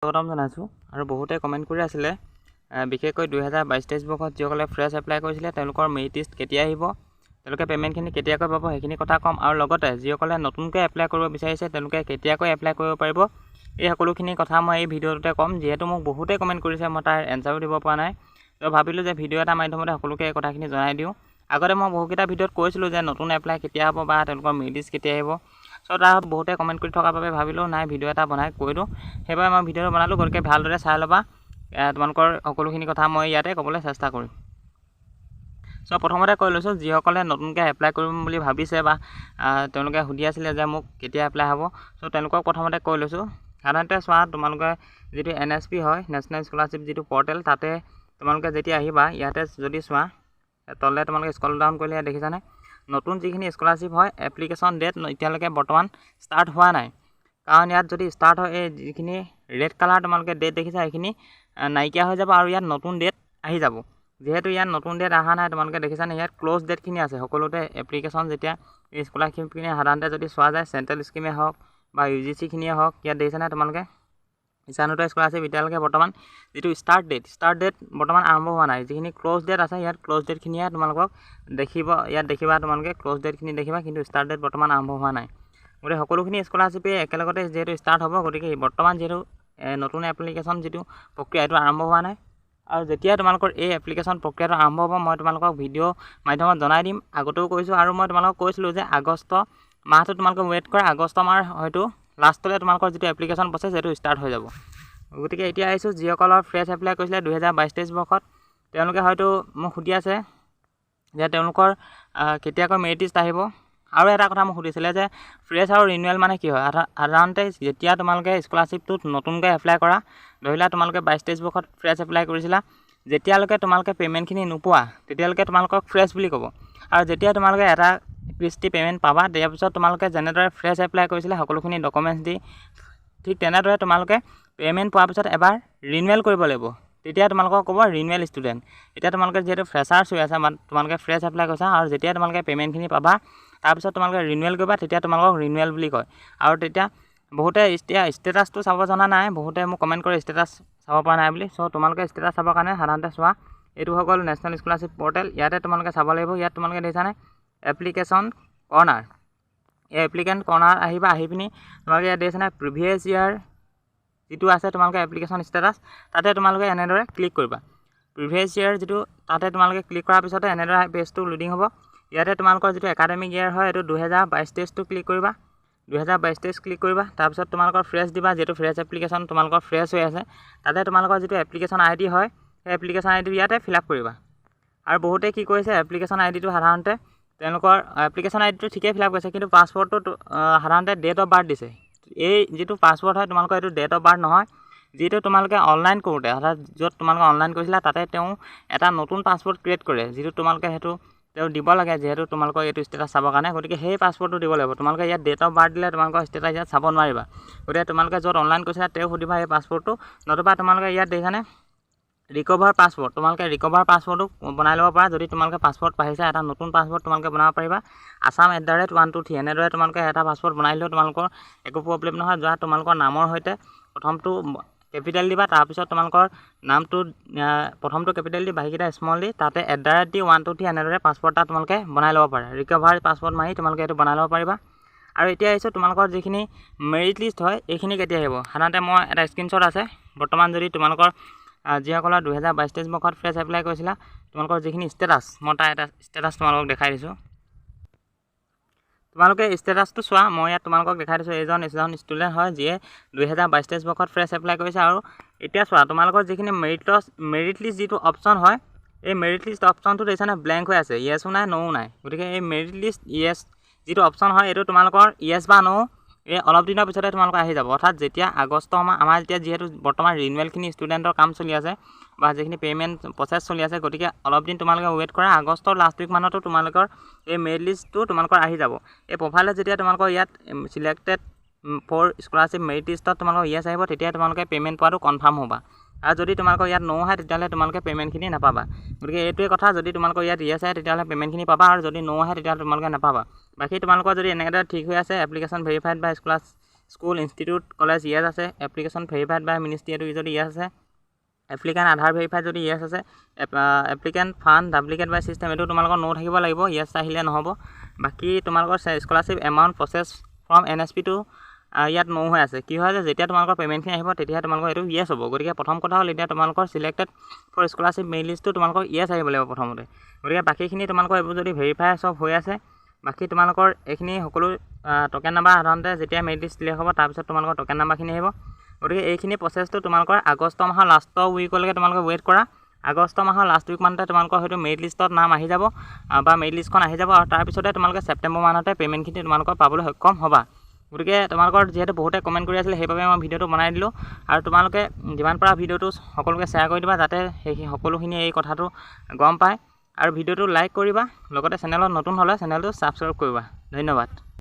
স্বাগতম জনাইছোঁ আৰু বহুতে কমেণ্ট কৰি আছিলে বিশেষকৈ 2022-23 বৰ্ষত যিসকলে ফ্ৰেছ এপ্লাই কৰিছিলে তেওঁলোকৰ মেৰিট লিষ্ট কেতিয়া আহিব, তেওঁলোকে পে'মেণ্টখিনি কেতিয়াকৈ পাব সেইখিনি কথা ক'ম। আৰু লগতে যিসকলে নতুনকৈ এপ্লাই কৰিব বিচাৰিছে তেওঁলোকে কেতিয়াকৈ এপ্লাই কৰিব পাৰিব এই সকলোখিনি কথা মই এই ভিডিঅ'টোতে ক'ম। যিহেতু মোক বহুতে কমেণ্ট কৰিছে, মই তাৰ এনচাৰো দিব পৰা নাই, তো ভাবিলোঁ যে ভিডিঅ' এটা মাধ্যমতে সকলোকে এই কথাখিনি জনাই দিওঁ। আগতে মই বহুকেইটা ভিডিঅ'ত কৈছিলোঁ যে নতুন এপ্লাই কেতিয়া হ'ব বা তেওঁলোকৰ মেৰিট লিষ্ট কেতিয়া আহিব। চ' তাৰ বহুতে কমেণ্ট কৰি থকাৰ বাবে ভাবিলোঁ নাই ভিডিঅ' এটা বনাই কৈ দিওঁ। সেইবাবে মই ভিডিঅ'টো বনালোঁ, গতিকে ভালদৰে চাই ল'বা। তোমালোকৰ সকলোখিনি কথা মই ইয়াতে ক'বলৈ চেষ্টা কৰিম। চ' প্ৰথমতে কৈ লৈছোঁ, যিসকলে নতুনকৈ এপ্লাই কৰিম বুলি ভাবিছে বা তেওঁলোকে সুধি আছিলে যে মোক কেতিয়া এপ্লাই হ'ব, চ' তেওঁলোকক প্ৰথমতে কৈ লৈছোঁ। সাধাৰণতে চোৱা, তোমালোকে যিটো NSP হয়, নেশ্যনেল স্কলাৰশ্বিপ যিটো পৰ্টেল, তাতে তোমালোকে যেতিয়া আহিবা ইয়াতে যদি চোৱা তললৈ তোমালোকে স্ক্ৰল ডাউন কৰিলে ইয়াত দেখিছানে নতুন যিখিনি স্কলাৰশ্বিপ হয় এপ্লিকেশ্যন ডেট এতিয়ালৈকে বৰ্তমান ষ্টাৰ্ট হোৱা নাই। কাৰণ ইয়াত যদি ষ্টাৰ্ট হয় এই যিখিনি ৰেড কালাৰ তোমালোকে ডেট দেখিছা সেইখিনি নাইকিয়া হৈ যাব আৰু ইয়াত নতুন ডেট আহি যাব। যিহেতু ইয়াত নতুন ডেট অহা নাই, তোমালোকে দেখিছানে ইয়াত ক্ল'জ ডেটখিনি আছে সকলোতে। এপ্লিকেশ্যন যেতিয়া এই স্কলাৰশ্বিপখিনি সাধাৰণতে যদি চোৱা যায়, চেণ্ট্ৰেল স্কিমে হওক বা UGC-খিনিয়ে হওক, ইয়াত দেখিছানে তোমালোকে ইছানোদয় স্কলাৰশ্বিপ এতিয়ালৈকে বৰ্তমান যিটো ষ্টাৰ্ট ডেট বৰ্তমান আৰম্ভ হোৱা নাই। যিখিনি ক্ল'জ ডেট আছে ইয়াত ক্ল'জ ডেটখিনিয়ে তোমালোকক দেখিব, ইয়াত দেখিবা তোমালোকে ক্ল'জ ডেটখিনি দেখিবা, কিন্তু ষ্টাৰ্ট ডেট বৰ্তমান আৰম্ভ হোৱা নাই। গতিকে সকলোখিনি স্কলাৰশ্বিপে একেলগতে যিহেতু ষ্টাৰ্ট হ'ব, গতিকে বৰ্তমান যিহেতু নতুন এপ্লিকেশ্যন যিটো প্ৰক্ৰিয়া এইটো আৰম্ভ হোৱা নাই। আৰু যেতিয়া তোমালোকৰ এই এপ্লিকেশ্যন প্ৰক্ৰিয়াটো আৰম্ভ হ'ব মই তোমালোকক ভিডিঅ' মাধ্যমত জনাই দিম। আগতেও কৈছোঁ আৰু মই তোমালোকক কৈছিলোঁ যে আগষ্ট মাহটো তোমালোকে ৱেইট কৰা, আগষ্ট মাহ হয়তো লাষ্টলৈ তোমালোকৰ যিটো এপ্লিকেশ্যন প্ৰচেছ সেইটো ষ্টাৰ্ট হৈ যাব। গতিকে এতিয়া আহিছোঁ যিসকলৰ ফ্ৰেছ এপ্লাই কৰিছিলে 2022-23 বৰ্ষত, তেওঁলোকে হয়তো মোক সুধি আছে যে তেওঁলোকৰ কেতিয়াকৈ মেৰিট লিষ্ট আহিব। আৰু এটা কথা মোক সুধিছিলে যে ফ্ৰেছ আৰু ৰিনুৱেল মানে কি হয়। সাধাৰণতে যেতিয়া তোমালোকে স্কলাৰশ্বিপটোত নতুনকৈ এপ্লাই কৰা, ধৰিলা তোমালোকে 22-23 বৰ্ষত ফ্ৰেছ এপ্লাই কৰিছিলা, যেতিয়ালৈকে তোমালোকে পে'মেণ্টখিনি নোপোৱা তেতিয়ালৈকে তোমালোকক ফ্ৰেছ বুলি ক'ব। আৰু যেতিয়া তোমালোকে এটা কিস্তি পে'মেণ্ট পাবা, তাৰপিছত তোমালোকে যেনেদৰে ফ্ৰেছ এপ্লাই কৰিছিলে সকলোখিনি ডকুমেণ্টছ দি, ঠিক তেনেদৰে তোমালোকে পে'মেণ্ট পোৱাৰ পিছত এবাৰ ৰিনুৱেল কৰিব লাগিব। তেতিয়া তোমালোকক ক'ব ৰিনুৱেল ষ্টুডেণ্ট। এতিয়া তোমালোকে যিহেতু ফ্ৰেছাৰ্ছ হৈ আছে, তোমালোকে ফ্ৰেছ এপ্লাই কৰিছা আৰু যেতিয়া তোমালোকে পে'মেণ্টখিনি পাবা তাৰপিছত তোমালোকে ৰিনুৱেল কৰিবা, তেতিয়া তোমালোকক ৰিনুৱেল বুলি কয়। আৰু তেতিয়া বহুতে এতিয়া ষ্টেটাছটো চাব জনা নাই, বহুতে মোক কমেণ্ট কৰে ষ্টেটাছ চাব পৰা নাই বুলি। চ' তোমালোকে ষ্টেটাছ চাবৰ কাৰণে সাধাৰণতে চোৱা, এইটো হৈ গ'ল নেশ্যনেল স্কলাৰশ্বিপ পৰ্টেল। ইয়াতে তোমালোকে চাব লাগিব। ইয়াত তোমালোকে দেখিছানে এপ্লিকেশ্যন কৰ্ণাৰ, এই এপ্লিকেণ্ট কৰ্ণাৰ আহিবা। আহি পিনি তোমালোকে ইয়াত দেখিছানে প্ৰিভিয়াছ ইয়াৰ যিটো আছে তোমালোকে এপ্লিকেশ্যন ষ্টেটাছ, তাতে তোমালোকে এনেদৰে ক্লিক কৰিবা। প্ৰিভিয়াছ ইয়াৰ যিটো তাতে তোমালোকে ক্লিক কৰাৰ পিছতে এনেদৰে পেজটো লোডিং হ'ব। ইয়াতে তোমালোকৰ যিটো একাডেমিক ইয়াৰ হয় এইটো 2022-23টো ক্লিক কৰিবা, 2022-23 ক্লিক কৰিবা। তাৰপিছত তোমালোকৰ ফ্ৰেছ দিবা, যিহেতু ফ্ৰেছ এপ্লিকেশ্যন তোমালোকৰ ফ্ৰেছ হৈ আছে। তাতে তোমালোকৰ যিটো এপ্লিকেশ্যন ID হয় সেই এপ্লিকেশ্যন ID ইয়াতে ফিল আপ কৰিবা। আৰু বহুতে কি কৰিছে এপ্লিকেশ্যন IDটো সাধাৰণতে তেওঁলোকৰ এপ্লিকেশ্যন IDটো ঠিকেই ফিল আপ কৰিছে, কিন্তু পাছৱৰ্ডটো সাধাৰণতে ডেট অফ বাৰ্থ দিছে। এই যিটো পাছৱৰ্ড হয় তোমালোকৰ এইটো ডেট অফ বাৰ্থ নহয়। যিটো তোমালোকে অনলাইন কৰোঁতে অৰ্থাৎ য'ত তোমালোকে অনলাইন কৰিছিলা তাতে তেওঁ এটা নতুন পাছৱৰ্ড ক্ৰিয়েট কৰে, যিটো তোমালোকে সেইটো তেওঁ দিব লাগে যিহেতু তোমালোকৰ এইটো ষ্টেটাছ চাবৰ কাৰণে। গতিকে সেই পাছৱৰ্ডটো দিব লাগিব। তোমালোকে ইয়াত ডেট অফ বাৰ্থ দিলে তোমালোকৰ ষ্টেটাছ ইয়াত চাব নোৱাৰিবা। গতিকে তোমালোকে য'ত অনলাইন কৰিছিলা তেওঁ সুধিবা এই পাছৱৰ্ডটো, নতুবা তোমালোকে ইয়াত দেখিছানে ৰিকভাৰ পাছৱৰ্ড, তোমালোকে ৰিকভাৰ পাছৱৰ্ডো বনাই ল'ব পাৰা। যদি তোমালোকে পাছৱৰ্ড পাইছা এটা নতুন পাছৱৰ্ড তোমালোকে বনাব পাৰিবা। assam@123 এনেদৰে তোমালোকে এটা পাছৱৰ্ড বনাই দিলেও তোমালোকৰ একো প্ৰব্লেম নহয়। যোৱা তোমালোকৰ নামৰ সৈতে প্ৰথমটো কেপিটেল দিবা, তাৰপিছত তোমালোকৰ নামটো প্ৰথমটো কেপিটেল দি বাকীকেইটা স্মল দি তাতে @123 এনেদৰে পাছৱৰ্ড এটা তোমালোকে বনাই ল'ব পাৰা। ৰিকভাৰ পাছৱৰ্ড মাৰি তোমালোকে এইটো বনাই ল'ব পাৰিবা। আৰু এতিয়া আহিছোঁ তোমালোকৰ যিখিনি মেৰিট লিষ্ট হয় এইখিনি কেতিয়া আহিব। সাধাৰণতে মই এটা স্ক্ৰীনশ্বট আছে বৰ্তমান যদি তোমালোকৰ যিসকলৰ 2022-23 বৰ্ষত ফ্ৰেছ এপ্লাই কৰিছিলা তোমালোকৰ যিখিনি ষ্টেটাছ, মই তাৰ এটা ষ্টেটাছ তোমালোকক দেখাই দিছোঁ। তোমালোকে ষ্টেটাছটো চোৱা, মই ইয়াত তোমালোকক দেখাই দিছোঁ। এজন ষ্টুডেণ্ট হয় যিয়ে 2022-23 বৰ্ষত ফ্ৰেছ এপ্লাই কৰিছে। আৰু এতিয়া চোৱা তোমালোকৰ যিখিনি মেৰিট লিষ্ট যিটো অপশ্যন হয়, এই মেৰিট লিষ্ট অপশ্যনটো দেখিছানে ব্লেংক হৈ আছে, য়েছো নাই ন'ও নাই। গতিকে এই মেৰিট লিষ্ট য়েছ যিটো অপশ্যন হয় এইটো তোমালোকৰ য়েছ বা ন' এই অলপ দিনৰ পিছতে তোমালোকৰ আহি যাব। অৰ্থাৎ যেতিয়া আগষ্ট মাহ আমাৰ এতিয়া যিহেতু বৰ্তমান ৰিনুৱেলখিনি ষ্টুডেণ্টৰ কাম চলি আছে বা যিখিনি পে'মেণ্ট প্ৰচেছ চলি আছে, গতিকে অলপ দিন তোমালোকে ৱেইট কৰা। আগষ্টৰ লাষ্ট উইক মানতো তোমালোকৰ এই মেৰিট লিষ্টটো তোমালোকৰ আহি যাব। এই প্ৰফাইলত যেতিয়া তোমালোকৰ ইয়াত চিলেক্টেড ফৰ স্কলাৰশ্বিপ মেৰিট লিষ্টত তোমালোকৰ য়েছ আহিব, তেতিয়া তোমালোকে পে'মেণ্ট পোৱাটো কনফাৰ্ম হ'বা। আৰু যদি তোমালোকৰ ইয়াত ন' আহে তেতিয়াহ'লে তোমালোকে পে'মেণ্টখিনি নাপাবা। গতিকে এইটোৱে কথা, যদি তোমালোকৰ ইয়াত য়েছ আহে তেতিয়াহ'লে পে'মেণ্টখিনি পাবা, আৰু যদি ন' আহে তেতিয়াহ'লে তোমালোকে নাপাবা। বাকী তোমালোকৰ যদি এনেদৰে ঠিক হৈ আছে এপ্লিকেশ্যন ভেৰিফাইড বা স্কুল ইনষ্টিটিউট কলেজ ইয়েছ আছে, এপ্লিকেশ্যন ভেৰিফাইড বাই মিনিষ্ট্ৰি এইটো যদি ইয়েছ আছে, এপ্লিকেণ্ট আধাৰ ভেৰিফাইড যদি ইয়েছ আছে, এপ্লিকেণ্ট ফাণ্ড ডাপ্লিকেট বাই চিষ্টেম এইটো তোমালোকৰ নো থাকিব লাগিব, ইয়েছ আহিলে নহ'ব। বাকী তোমালোকৰ scholarship amount process from NSP টো ইয়াত নো হৈ আছে। কি হয় যে যেতিয়া তোমালোকৰ পে'মেণ্টখিনি আহিব তেতিয়াহে তোমালোকৰ এইটো ইয়েছ হ'ব। গতিকে প্ৰথম কথা হ'ল এতিয়া তোমালোকৰ চিলেক্টেড ফৰ স্কলাৰশ্বিপ মেৰিট লিষ্টটো তোমালোকৰ ইয়েছ আহিব লাগিব প্ৰথমতে। গতিকে বাকীখিনি তোমালোকৰ এইবোৰ যদি ভেৰিফাই চব হৈ আছে, বাকী তোমালোকৰ এইখিনি সকলো টকেন নাম্বাৰ সাধাৰণতে যেতিয়া মেৰিট লিষ্ট ক্লিয়াৰ হ'ব তাৰপিছত তোমালোকৰ টকেন নাম্বাৰখিনি আহিব। গতিকে এইখিনি প্ৰচেছটো তোমালোকৰ আগষ্ট মাহৰ লাষ্টৰ উইকলৈকে তোমালোকে ৱেইট কৰা। আগষ্ট মাহৰ লাষ্ট উইক মানতে তোমালোকৰ হয়তো মেৰিট লিষ্টত নাম আহি যাব বা মেৰিট লিষ্টখন আহি যাব, আৰু তাৰপিছতে তোমালোকে ছেপ্টেম্বৰ মাহতে পে'মেণ্টখিনি তোমালোকৰ পাবলৈ সক্ষম হ'বা। গতিকে তোমালোকৰ যিহেতু বহুতে কমেণ্ট কৰি আছিলে সেইবাবে মই ভিডিঅ'টো বনাই দিলোঁ, আৰু তোমালোকে যিমান পাৰা ভিডিঅ'টো সকলোকে শ্বেয়াৰ কৰি দিবা যাতে সেই সকলোখিনি এই কথাটো গম পায়, আৰু ভিডিঅ'টো লাইক কৰিবা, লগতে চেনেলত নতুন হ'লে চেনেলটো ছাবস্ক্ৰাইব কৰিবা। ধন্যবাদ।